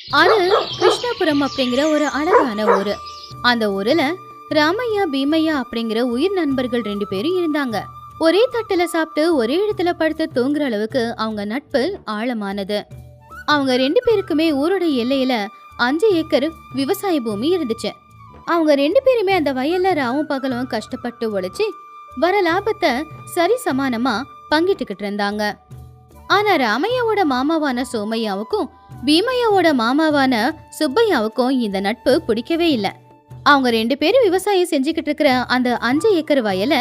அது கிருஷ்ணபுரம் அப்படிங்கிற ஒரு அழகான ஊரு. அந்த ஊர்ல ராமையா பீமையா அப்படிங்கிற உயிர் நண்பர்கள் 2 பேரும் இருந்தாங்க. ஒரே தட்டுல சாப்பிட்டு ஒரே இடத்துல படுத்து தூங்குற அளவுக்கு அவங்க நட்பு ஆழமானது. அவங்க 2 பேருக்குமே ஊரோட எல்லையில 5 ஏக்கர் விவசாய பூமி இருந்துச்சு. அவங்க 2 பேருமே அந்த வயல்ல ராவும் பகலும் கஷ்டப்பட்டு உழைச்சி வர லாபத்தை சரி சமானமா பங்கிட்டுக்கிட்டு இருந்தாங்க. ஆனா ராமையாவோட மாமாவான சோமையாவுக்கும் பீமையாவோட மாமாவான சுப்பையாவுக்கும் இந்த நட்பு பிடிக்கவே இல்லை. அவங்க 2 பேரும் விவசாயம் செஞ்சுக்கிட்டு இருக்கிற அந்த 5 ஏக்கர் வயலை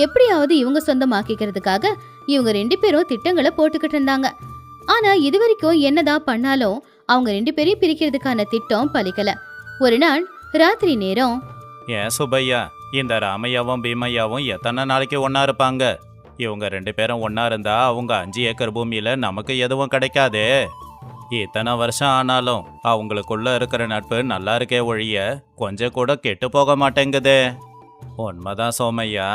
எப்படியாவது இவங்க சொந்தமாக்கிக்கிறதுக்காக இவங்க 2 பேரும் திட்டங்களை போட்டுக்கிட்டு இருந்தாங்க. ஆனா இது வரைக்கும் என்னதான் பண்ணாலும் அவங்க 2 பேரையும் பிரிக்கிறதுக்கான திட்டம் பலிக்கல. ஒரு நாள் ராத்திரி நேரம், ஏன் சுப்பையா, இந்த ராமையாவும் பீமையாவும் எத்தனை நாளைக்கு ஒன்றா இருப்பாங்க? இவங்க 2 பேரும் ஒன்றா இருந்தா அவங்க 5 ஏக்கர் பூமியில் நமக்கு எதுவும் கிடைக்காதே. இத்தனை வருஷம் ஆனாலும் அவங்களுக்குள்ள இருக்கிற நட்பு நல்லா இருக்கே ஒழிய கொஞ்சம் கூட கெட்டு போக மாட்டேங்குதே. உண்மைதான் சோமையா,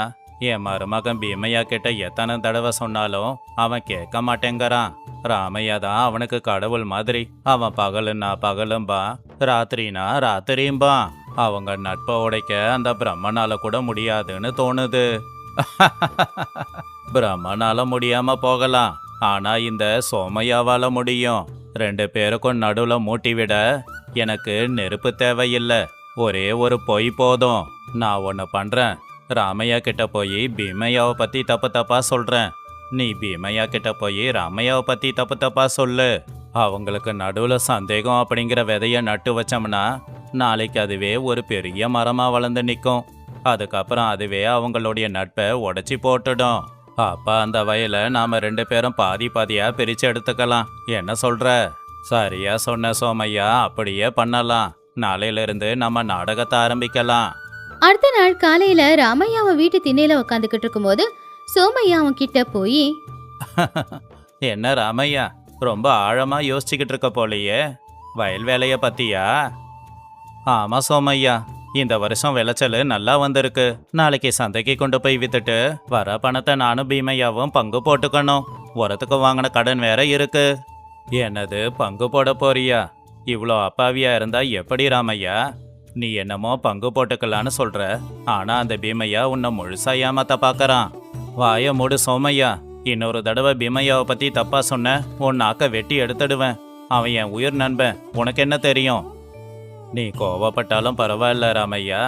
என் மருமகன் பீமையா கிட்ட எத்தனை தடவை சொன்னாலும் அவன் கேட்க மாட்டேங்கிறான். ராமையா தான் அவனுக்கு கடவுள் மாதிரி. அவன் பகலுன்னா பகலும்பா, ராத்திரினா ராத்திரியும்பா. அவங்க நட்பை உடைக்க அந்த பிரம்மனால கூட முடியாதுன்னு தோணுது. பிரம்மனால முடியாம போகலாம், ஆனா இந்த சோமையாவால முடியும். 2 பேருக்கும் நடுவுல மூட்டி விட எனக்கு நெருப்பு தேவையில்லை, ஒரே ஒரு பொய் போதும். நான் ஒன்று பண்றேன், ராமையா கிட்ட போய் பீமையாவை பத்தி தப்பு தப்பா சொல்றேன். நீ பீமையா கிட்ட போய் ராமையாவை பத்தி தப்பு தப்பா சொல்லு. அவங்களுக்கு நடுவுல சந்தேகம் அப்படிங்கிற விதைய நட்டு வச்சோம்னா நாளைக்கு அதுவே ஒரு பெரிய மரமா வளர்ந்து நிற்கும். அதுக்கப்புறம் அதுவே அவங்களுடைய நட்பை உடைச்சி போட்டுடும். அப்ப அந்த வயலை நாம 2 பேரும் பாதி பாதியா பிரிச்சு எடுத்துக்கலாம். என்ன சொல்ற? சரியா சொன்ன சோமையா, அப்படியே பண்ணலாம். நாளையில இருந்து நம்ம நாடகத்தை ஆரம்பிக்கலாம். அடுத்த நாள் காலையில ராமையாவை வீட்டு திண்ணையில உட்காந்துக்கிட்டு இருக்கும்போது சோமையா அவன் கிட்ட போய், என்ன ராமையா, ரொம்ப ஆழமா யோசிச்சுக்கிட்டு இருக்க போலையே, வயல் வேலைய பத்தியா? ஆமா சோமையா, இந்த வருஷம் விளைச்சல் நல்லா வந்திருக்கு. நாளைக்கு சந்தைக்கு கொண்டு போய் வித்துட்டு வர பணத்தை நானும் பீமையாவும் பங்கு போட்டுக்கணும். உரத்துக்கு வாங்கின கடன் வேற இருக்கு. என்னது, பங்கு போட போறியா? இவ்வளோ அப்பாவியா இருந்தா எப்படி ராமையா? நீ என்னமோ பங்கு போட்டுக்கலான்னு சொல்ற, ஆனா அந்த பீமையா உன்னை முழுசா ஏமாத்த பாக்கறான். வாய மூடு சோமையா, இன்னொரு தடவை பீமையாவை பத்தி தப்பா சொன்ன உன் நாக்க வெட்டி எடுத்துடுவேன். அவன் என் உயிர் நண்பன், உனக்கு என்ன தெரியும்? நீ கோவப்பட்டாலும் பரவாயில்ல ராமையா,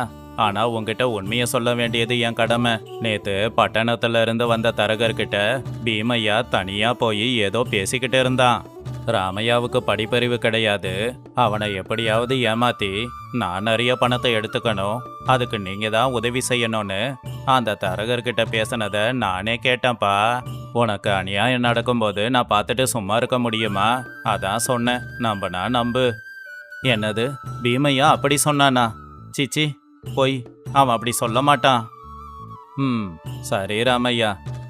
ஆனா உன்கிட்ட உண்மையை சொல்ல வேண்டியது என் கடமை. நேத்து பட்டணத்துல இருந்து வந்த தரகர்கிட்ட பீமையா தனியா போய் ஏதோ பேசிக்கிட்டு இருந்தான். ராமையாவுக்கு படிப்பறிவு கிடையாது, அவனை எப்படியாவது ஏமாத்தி நான் நிறைய பணத்தை எடுத்துக்கணும், அதுக்கு நீங்க தான் உதவி செய்யணும்னு அந்த தரகர்கிட்ட பேசினத நானே கேட்டேன்ப்பா. உனக்கு அநியாயம் நடக்கும்போது நான் பார்த்துட்டு சும்மா இருக்க முடியுமா? அதான் சொன்னேன், நம்பனா நம்பு. என்னது, பீமையா அப்படி சொன்னானா? சிச்சி, போய், அவன் அப்படி சொல்ல மாட்டான். சரி ராமையா,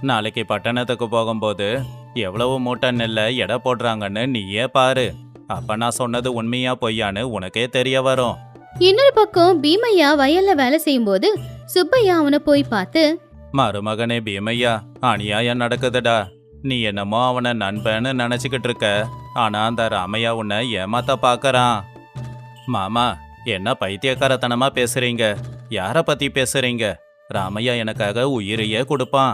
நாளைக்கு பட்டணத்துக்கு போகும்போது எவ்வளவு மூட்டை நெல்லை எடை போடுறாங்கன்னு நீயே பாரு. அப்ப நான் சொன்னது உண்மையா பொய்யான்னு உனக்கே தெரிய வரும். இன்னொரு பக்கம் பீமையா வயல்ல வேலை செய்யும் போது சுப்பையா அவனை போய் பார்த்து, மருமகனே பீமையா, அநியாயம் நடக்குதுடா. நீ என்னமோ அவனை நண்பன்னு நினைச்சுக்கிட்டு இருக்க, ஆனா அந்த ராமையா உன்னை ஏமாத்த பாக்கறான். மாமா, என்ன பைத்தியக்காரத்தனமா பேசுறீங்க? யார பத்தி பேசுறீங்க? ராமையா எனக்காக உயிரையே கொடுப்பான்.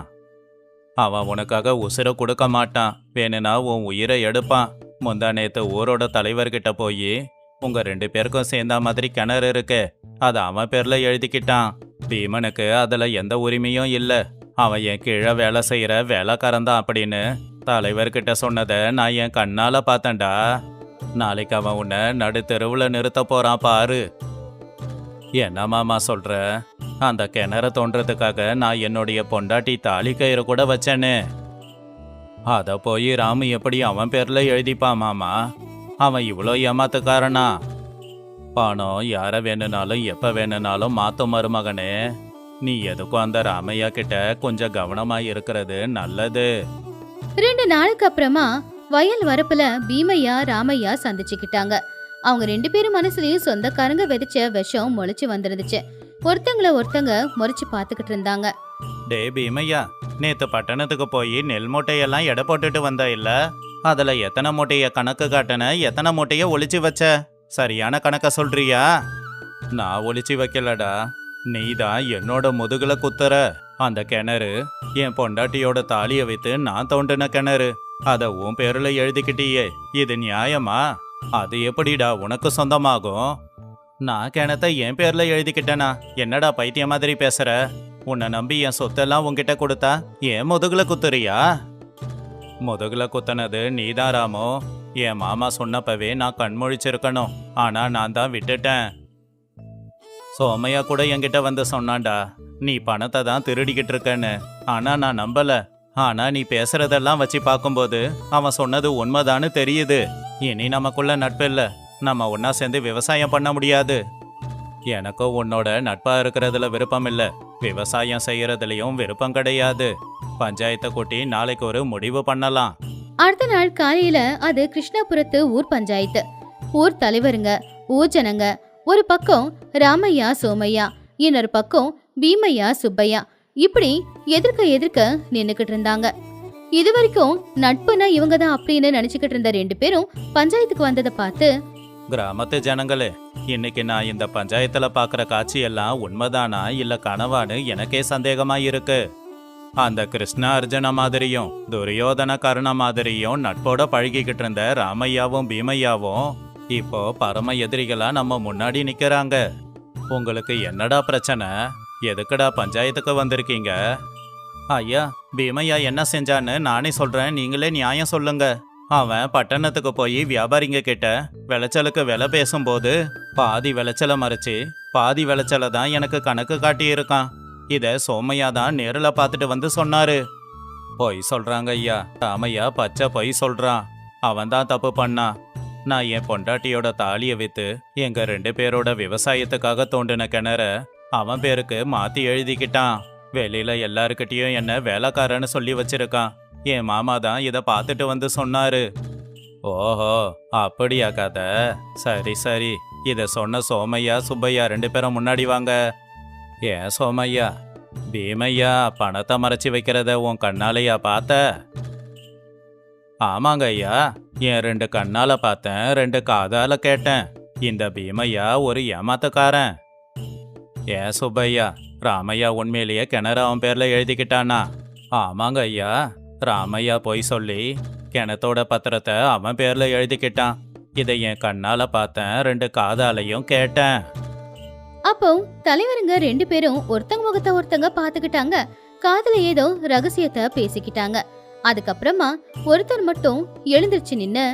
அவன் உனக்காக உசுரை கொடுக்க மாட்டான், வேணுனா உன் உயிரை எடுப்பான். முந்தா நேத்து ஊரோட தலைவர்கிட்ட போய் உங்க 2 பேருக்கும் சேர்ந்தா மாதிரி கிணறு இருக்கு, அதை அவன் பேர்ல எழுதிக்கிட்டான். பீமனுக்கு அதுல எந்த உரிமையும் இல்ல, அவன் என் கீழே வேலை செய்யற வேலைக்காரன்தான் அப்படின்னு தலைவர்கிட்ட சொன்னதை நான் என் கண்ணால பார்த்தேன்டா. நாளைக்கு அவன் உன்னை நடு தெருவில் நிறுத்த போறான் பாரு. என்ன மாமா சொல்ற? அந்த கிணற தோன்றதுக்காக நான் என்னுடைய பொண்டாட்டி தாலி கயிறு கூட வச்சேனே, அத போய் ராமு எப்படி அவன் பேர்ல எழுதிப்பான் மாமா? அவன் இவ்வளோ ஏமாத்துக்காரனா? பணம் யார வேணும்னாலும் எப்ப வேணும்னாலும் மாத்தும் மருமகனே. நீ எதுக்கும் அந்த ராமையா கிட்ட கொஞ்சம் கவனமா இருக்கிறது நல்லது. 2 நாளுக்கு அப்புறமா வயல் வரப்புல பீமையா ராமையா சந்திச்சுக்கிட்டாங்க. அவங்க 2 பேரும் மனசுலயும் சொந்தக்காரங்க விதைச்ச விஷம் முளைச்சு வந்துருந்துச்சு. ஒருத்தங்களை ஒருத்தங்க முறைச்சு பார்த்துக்கிட்டு இருந்தாங்க. டே பீமையா, நேத்து பட்டணத்துக்கு போய் நெல் மூட்டையெல்லாம் எடை போட்டுட்டு வந்தா இல்ல? அதுல எத்தனை மூட்டைய கணக்கு காட்டுன, எத்தனை மூட்டைய ஒளிச்சு வச்ச? சரியான கணக்க சொல்றியா? நான் ஒளிச்சு வைக்கலடா, நீதான் என்னோட முதுகுல குத்துற. அந்த கிணறு என் பொண்டாட்டியோட தாலியை வைத்து நான் தோண்டின கிணறு. அத உன் பேர்ல எழுதிக்கிட்டியே, இது நியாயமா? அது எப்படிடா உனக்கு சொந்தமாகும்? நான் கிணத்தை என் பேர்ல எழுதிக்கிட்டேனா? என்னடா பைத்திய மாதிரி பேசுற? உன்னை நம்பி என் சொத்தெல்லாம் உன்கிட்ட கொடுத்தா என் முதுகுல குத்துறியா? முதுகுல குத்துனது நீதான் ராமு. என் மாமா சொன்னப்பவே நான் கண்முழிச்சிருக்கணும். ஆனா நான் தான் விட்டுட்டேன். சோமையா கூட என்கிட்ட வந்து சொன்னான்டா, நீ பணத்தை தான் திருடிக்கிட்டு இருக்கன்னு. ஆனா நான் நம்பல. ஆனா நீ பேசுறதெல்லாம் வச்சு பார்க்கும்போது அவன் சொன்னது உண்மைதான்னு தெரியுது. இனி நமக்குள்ள நட்பு இல்ல. நம்ம ஒன்னா சேர்ந்து விவசாயம் பண்ண முடியாது. எனக்கும் உன்னோட நட்பா இருக்கிறதுல விருப்பம் இல்ல. விவசாயம் செய்யறதுலயும் விருப்பம் கிடையாது. பஞ்சாயத்தை கூட்டி நாளைக்கு ஒரு முடிவு பண்ணலாம். அடுத்த நாள் காலையில அது கிருஷ்ணாபுரத்து ஊர் பஞ்சாயத்து. ஊர் தலைவருங்க, ஊர் ஜனங்க ஒரு பக்கம் ராமையா சோமையா, இன்னொரு பக்கம் பீமையா சுப்பையா, இப்படி எதிர்க்க நின்னுக்கிட்டு இருந்தாங்க. இது வரைக்கும் நட்புனா இவங்க தான் அப்படின்னு நினைச்சுக்கிட்டு இருந்த 2 பேரும் பஞ்சாயத்துக்கு வந்ததை பார்த்து, கிராமத்து ஜனங்களே, இன்னைக்கு நான் இந்த பஞ்சாயத்துல பாக்குற காட்சியெல்லாம் உண்மைதானா இல்ல கனவான்னு எனக்கே சந்தேகமா இருக்கு. அந்த கிருஷ்ண அர்ஜுன மாதிரியும் துரியோதன கருண மாதிரியும் நட்போட பழகிக்கிட்டு இருந்த ராமையாவும் பீமையாவும் இப்போ பரம எதிரிகளா நம்ம முன்னாடி நிக்கிறாங்க. உங்களுக்கு என்னடா பிரச்சனை? எதுக்குடா பஞ்சாயத்துக்கு வந்திருக்கீங்க? ஐயா, பீமையா என்ன செஞ்சான்னு நானே சொல்றேன், நீங்களே நியாயம் சொல்லுங்க. அவன் பட்டணத்துக்கு போய் வியாபாரிங்க கிட்ட விளைச்சலுக்கு விலை பேசும்போது பாதி விளைச்சலை மறைச்சு பாதி விளைச்சலை தான் எனக்கு கணக்கு காட்டியிருக்கான். இத சோமையா தான் நேரில் பார்த்துட்டு வந்து சொன்னாரு. பொய் சொல்றாங்க ஐயா. ராமையா பச்சை பொய் சொல்றான். அவன் தான் தப்பு பண்ணான். நான் என் பொண்டாட்டியோட தாலியை வித்து எங்க 2 பேரோட விவசாயத்துக்காக தோண்டின கிணற அவன் பேருக்கு மாத்தி எழுதிக்கிட்டான். வெளியில எல்லாருக்கிட்டையும் என்ன வேலைக்காரன்னு சொல்லி வச்சிருக்கான். என் மாமா தான் இதை பார்த்துட்டு வந்து சொன்னாரு. ஓஹோ, அப்படியா கதை? சரி சரி, இதை சொன்ன சோமையா சுப்பையா 2 பேரும் முன்னாடி வாங்க. ஏன் சோமையா, பீமையா பணத்தை மறைச்சி வைக்கிறத உன் கண்ணாலையா பார்த்த? ஆமாங்க ஐயா, என் 2 கண்ணால பார்த்தேன், 2 காதால கேட்டேன். இந்த பீமையா ஒரு ஏமாத்தக்காரன். ஏன் சுப்பையா, ராமையா உண்மையிலேயே கிணறு அவன் பேர்ல எழுதிக்கிட்டானா? ஆமாங்க ஐயா, ராமையா போய் சொல்லி கிணத்தோட பத்திரத்தை அவன் பேர்ல எழுதிக்கிட்டான். இதை என் கண்ணால பார்த்தேன், 2 காதாலையும் கேட்டேன். அப்போ தலைவருங்க 2 பேரும் ஒருத்தங்க முகத்தை ஒருத்தங்க பாத்துக்கிட்டாங்க. காதுல ஏதோ ரகசியத்தை பேசிக்கிட்டாங்க. அதுக்கப்புறமா ஒருத்தர் மட்டும் எழுந்திருச்சு நின்னு,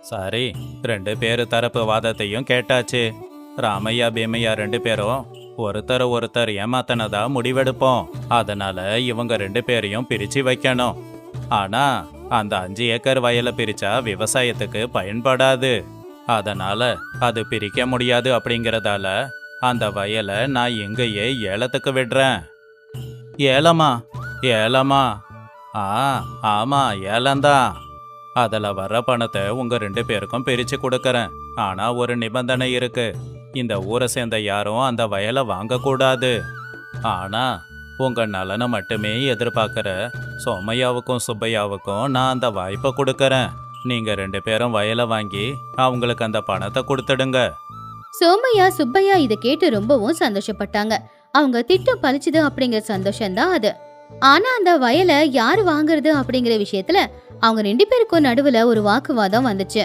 சரி, 2 பேரு தரப்பு வாதத்தையும் கேட்டாச்சு. ராமையா பீமையா 2 பேரும் ஒருத்தர் ஏமாத்தனதா முடிவெடுப்போம். அதனால இவங்க 2 பேரையும் பிரிச்சு வைக்கணும். ஆனா அந்த 5 ஏக்கர் வயலை பிரிச்சா விவசாயத்துக்கு பயன்படாது. அதனால அது பிரிக்க முடியாது. அப்படிங்கறதால அந்த வயலை நான் எங்கேயே ஏலத்துக்கு விடுறேன். ஏலமா? ஏலமா? ஆமா, ஏலம்தான். அதில் வர்ற பணத்தை உங்க 2 பேருக்கும் பிரிச்சு கொடுக்கறேன். ஆனா ஒரு நிபந்தனை இருக்கு. இந்த ஊரை சேர்ந்த யாரும் அந்த வயலை வாங்கக்கூடாது. ஆனா உங்க நலனை மட்டுமே எதிர்பார்க்கிற சோமையாவுக்கும் சுப்பையாவுக்கும் நான் அந்த வாய்ப்பை கொடுக்கறேன். நீங்க 2 பேரும் வயலை வாங்கி அவங்களுக்கு அந்த பணத்தை கொடுத்துடுங்க. சோமையா சுப்பையா இதை கேட்டு ரொம்பவும் சந்தோஷப்பட்டாங்க. அவங்க திட்டம் பழிச்சுது அப்படிங்கிற சந்தோஷம்தான் அது. ஆனா அந்த வயலை யாரு வாங்குறது அப்படிங்கிற விஷயத்துல அவங்க 2 பேருக்கும் நடுவுல ஒரு வாக்குவாதம் வந்துச்சு.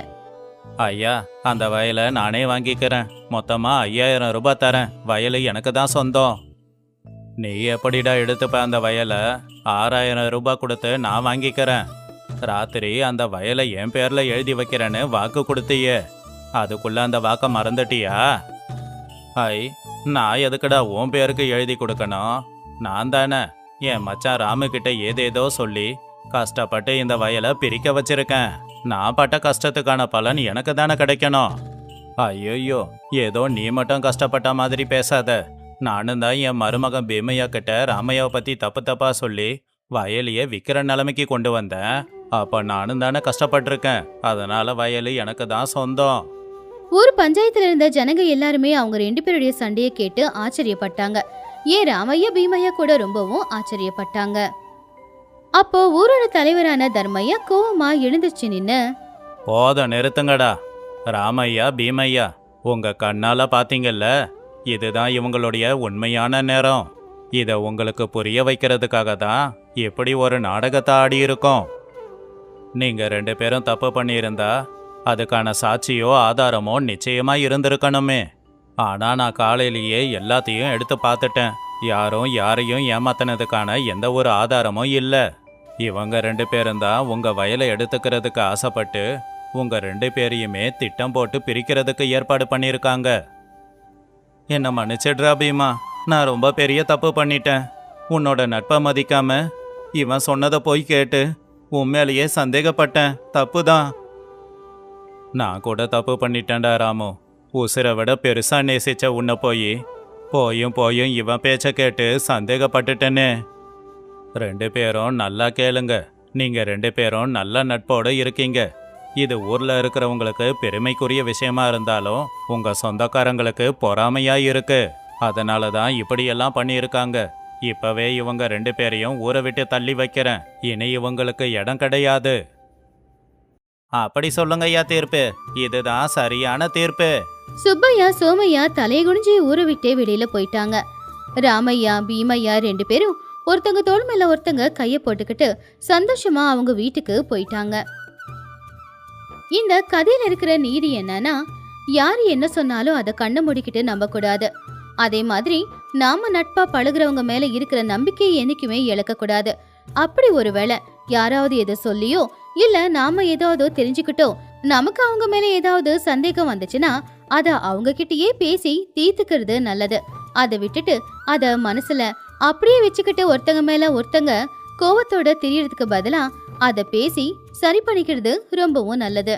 ஐயா, அந்த வயலை நானே வாங்கிக்கிறேன். மொத்தமா 5000 ரூபாய் தரேன். வயலு எனக்கு தான் சொந்தம். நீ எப்படிடா எடுத்துப்ப அந்த வயலை? 6000 ரூபாய் கொடுத்து நான் வாங்கிக்கிறேன். ராத்திரி அந்த வயலை என் பேர்ல எழுதி வைக்கிறேன்னு வாக்கு கொடுத்தியே, அதுக்குள்ள அந்த வாக்கை மறந்துட்டியா? ஐ, நான் எதுக்குடா உன் பேருக்கு எழுதி கொடுக்கணும்? நான் தானே என் மச்சான் ராமு கிட்ட ஏதேதோ சொல்லி கஷ்டப்பட்டு இந்த வயலை பிரிக்க வச்சிருக்கேன். நான் பட்ட கஷ்டத்துக்கான பலன் எனக்கு தானே கிடைக்கணும். ஐயோ, ஏதோ நீ மட்டும் கஷ்டப்பட்ட மாதிரி பேசாத. நானும் தான் என் மருமகன் பீமையா கிட்ட ராமையாவை பத்தி தப்பா சொல்லி வயலையே விற்கிற நிலைமைக்கு கொண்டு வந்தேன். அப்ப நானும் தானே கஷ்டப்பட்டிருக்கேன். அதனால வயலு எனக்கு தான் சொந்தம். ஊர் பஞ்சாயத்துல இருந்த ஜனங்க எல்லாருமே அவங்க 2 பேருடைய சண்டையை கேட்டு ஆச்சரியப்பட்டாங்க. ஏன் ராமையா பீமையா கூட ரொம்பவும் ஆச்சரியப்பட்டாங்க. அப்போ ஊரோட தலைவரான தர்மையா கோவமா எழுந்துச்சு நின்னு, போதும் நிறுத்துங்கடா. ராமையா பீமையா, உங்க கண்ணால பாத்தீங்கல்ல, இதுதான் இவங்களுடைய உண்மையான நேரம். இத உங்களுக்கு புரிய வைக்கிறதுக்காக தான் இப்படி ஒரு நாடகத்தை ஆடி இருக்கோம். நீங்க 2 பேரும் தப்பு பண்ணியிருந்தா அதுக்கான சாட்சியோ ஆதாரமோ நிச்சயமா இருந்திருக்கணுமே. ஆனா நான் காலையிலேயே எல்லாத்தையும் எடுத்து பார்த்துட்டேன். யாரும் யாரையும் ஏமாத்தினதுக்கான எந்த ஒரு ஆதாரமும் இல்ல. இவங்க 2 பேரும் தான் உங்க வயலை எடுத்துக்கிறதுக்கு ஆசைப்பட்டு உங்க 2 பேரையுமே திட்டம் போட்டு பிரிக்கிறதுக்கு ஏற்பாடு பண்ணியிருக்காங்க. என்ன மன்னிச்சிடுறா பீமா, நான் ரொம்ப பெரிய தப்பு பண்ணிட்டேன். உன்னோட நட்பை மதிக்காம இவன் சொன்னதை போய் கேட்டு உண்மையிலேயே சந்தேகப்பட்டேன். தப்பு தான். நான் கூட தப்பு பண்ணிட்டேன்டா ராமு. உசிரை விட பெருசா நேசிச்ச உன்னை போயும் இவன் பேச்ச கேட்டு சந்தேகப்பட்டுட்டேனே. 2 பேரும் நல்லா கேளுங்க. நீங்க 2 பேரும் நல்ல நட்போட இருக்கீங்க. இது ஊர்ல இருக்கிறவங்களுக்கு பெருமைக்குரிய விஷயமா இருந்தாலும் உங்க சொந்தக்காரங்களுக்கு பொறாமையா இருக்கு. அதனால தான் இப்படியெல்லாம் பண்ணியிருக்காங்க. இப்பவே இவங்க 2 பேரையும் ஊரை விட்டு தள்ளி வைக்கிறேன். இனி இவங்களுக்கு இடம் கிடையாது. அப்படி சொல்லுங்க ஐயா தீர்ப்பு. இதுதான் சரியான தீர்ப்பு. சுப்பையா சோமையா தலையை குனிஞ்சு ஊரை விட்டே வெளியில போயிட்டாங்க. ராமையா பீமையா 2 பேரும் ஒருத்தங்க தோள் மேல ஒருத்தங்க கைய போட்டுக்கிட்டு சந்தோஷமா அவங்க வீட்டுக்கு போயிட்டாங்க. இந்த கதையில இருக்கிற நீதி என்னன்னா, யாரு என்ன சொன்னாலும் அதை கண்ணை மூடிக்கிட்டு நம்ப கூடாது. அதே மாதிரி நாம நட்பா பழகுறவங்க மேல இருக்கிற நம்பிக்கையை என்னைக்குமே இழக்க கூடாது. அப்படி ஒருவேளை யாராவது எதை சொல்லியோ இல்ல நாம ஏதாவது தெரிஞ்சுக்கிட்டோ நமக்கு அவங்க மேல ஏதாவது சந்தேகம் வந்துச்சுன்னா அத அவங்க கிட்டயே பேசி தீர்த்துக்கிறது நல்லது. அதை விட்டுட்டு அத மனசுல அப்படியே வச்சுக்கிட்டு ஒருத்தங்க மேல ஒருத்தங்க கோவத்தோட தெரியறதுக்கு பதிலா அத பேசி சரி பண்ணிக்கிறது ரொம்பவும் நல்லது.